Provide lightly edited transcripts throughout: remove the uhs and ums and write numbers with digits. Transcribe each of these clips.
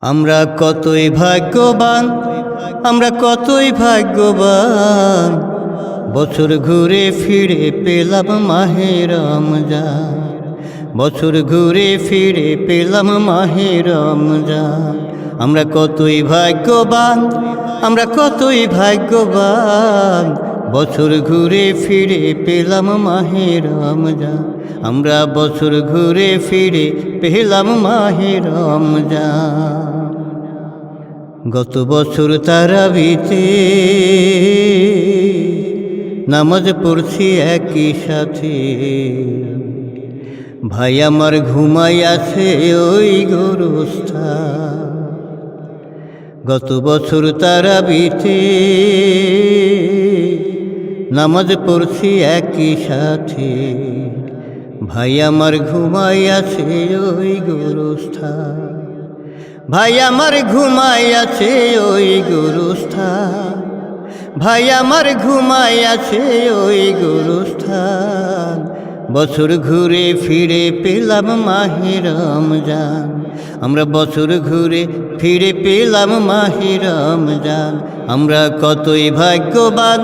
আমরা কতই ভাগ্যবান, আমরা কতই ভাগ্যবান, বছর ঘুরে ফিরে পেলাম মাহে রমজান। বছর ঘুরে ফিরে পেলাম মাহে রমজান। আমরা কতই ভাগ্যবান, আমরা কতই ভাগ্যবান, বছর ঘুরে ফিরে পেলাম মাহে রমজান। আমরা বছর ঘুরে ফিরে পেলাম মাহে রমজান। গত বছর তারাবিতে নামাজ পড়ছি একই সাথে, ভাই আমার ঘুমাই আছে ওই গোরস্থান। গত বছর তারাবিতে নামাজ পড়ছি একই সাথে, ভাই আমার ঘুমাই আছে ওই গোরস্থান। ভাই আমার ঘুমাই আছে ওই গোরস্থান, ভাই আমার ঘুমাই আছে ওই গোরস্থান। বছর ঘুরে ফিরে পেলাম মাহে রমজান। আমরা বছর ঘুরে ফিরে পেলাম মাহে রমজান। আমরা কতই ভাগ্যবান,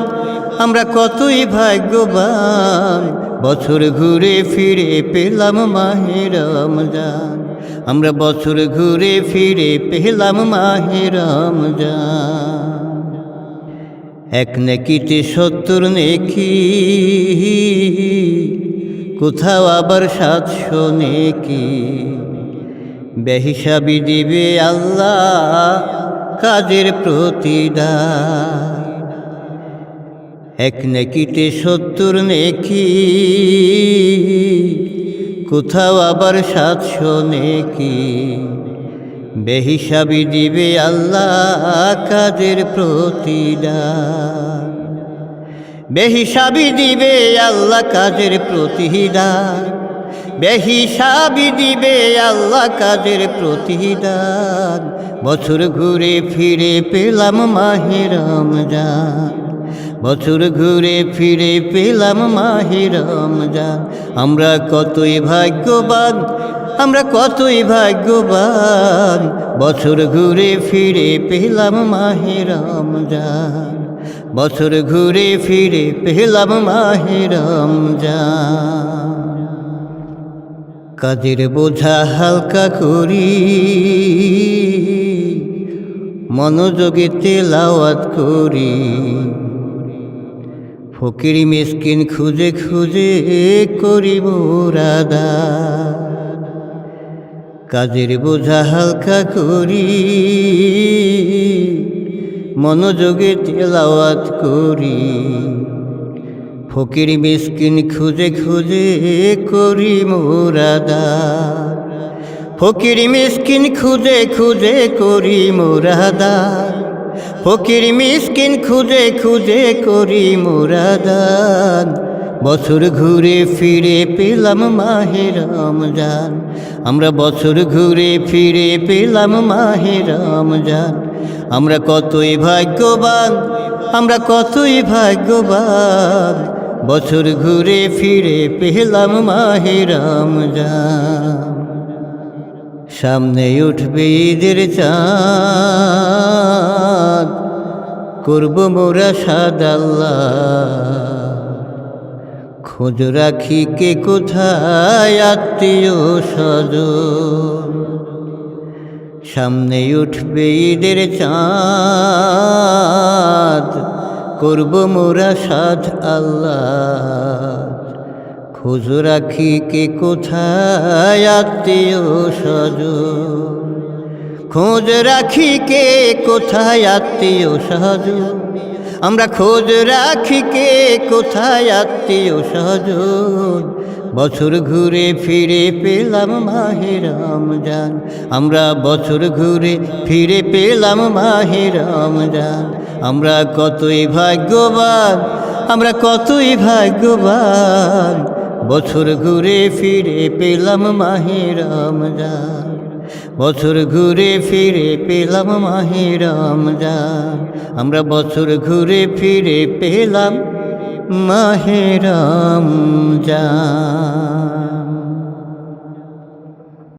আমরা কতই ভাগ্যবান, বছর ঘুরে ফিরে পেলাম মাহে রমজান। আমরা বছর ঘুরে ফিরে পেলাম মাহে রমজান। এক নেকিতে ৭০ নেকি, কোথাও আবার ৭০০ নেকি, বেহিসাবি দিবে আল্লাহ কাজের প্রতিদান। এক নেকিতে ৭০ নেকি, কোথাও আবার ৭০০ নেকি, বেহিসাবি দিবে আল্লাহ কাজের প্রতিদান। বেহিসাবি দিবে আল্লাহ কাজের প্রতিদান, বেহিসাবি দিবে আল্লাহ কাজের প্রতিদান। বছর ঘুরে ফিরে পেলাম মাহে রমজান। বছর ঘুরে ফিরে পেলাম মাহে রমজান। আমরা কতই ভাগ্যবান, আমরা কতই ভাগ্যবান, বছর ঘুরে ফিরে পেলাম মাহে রমজান। বছর ঘুরে ফিরে পেলাম মাহে রমজান। কাজের বোঝা হালকা করি, মনোযোগে তেলাওয়াত করি, ফকির মিসকিন খুঁজে খুঁজে করি মুরাদাত। কাজের বোঝা হালকা করি, মনোযোগে তেলাওয়াত করি, ফকির মিসকিন খুঁজে খুঁজে করি মুরাদাত। ফকির মিসকিন খুঁজে খুঁজে করি মুরাদাত, ফকির মিসকিন খুঁজে খুঁজে করি মুরাদাত। বছর ঘুরে ফিরে পেলাম মাহে রমজান। আমরা বছর ঘুরে ফিরে পেলাম মাহে রমজান। আমরা কতই ভাগ্যবান, আমরা কতই ভাগ্যবান, বছর ঘুরে ফিরে পেলাম মাহে রমজান। সামনে উঠবে ঈদের চাঁদ, করব মোরা সাদ আল্লাহ। খোঁজ রাখি কে কোথায় আত্মীয় স্বজন। সামনে উঠবে ঈদের চাঁদ, করব মোরা সাদ আল্লাহ। খোঁজ রাখি কে কোথায় আত্মীয় স্বজন। খোঁজ রাখি কে কোথায় আত্মীয় স্বজন। আমরা খোঁজ রাখি কে কোথায় আত্মীয় স্বজন। বছর ঘুরে ফিরে পেলাম মাহে রমজান। আমরা বছর ঘুরে ফিরে পেলাম মাহে রমজান। আমরা কতই ভাগ্যবান, আমরা কতই ভাগ্যবান, বছর ঘুরে ফিরে পেলাম মাহে রমজান। বছর ঘুরে ফিরে পেলাম মাহে রমজান। আমরা বছর ঘুরে ফিরে পেলাম মাহে রমজান।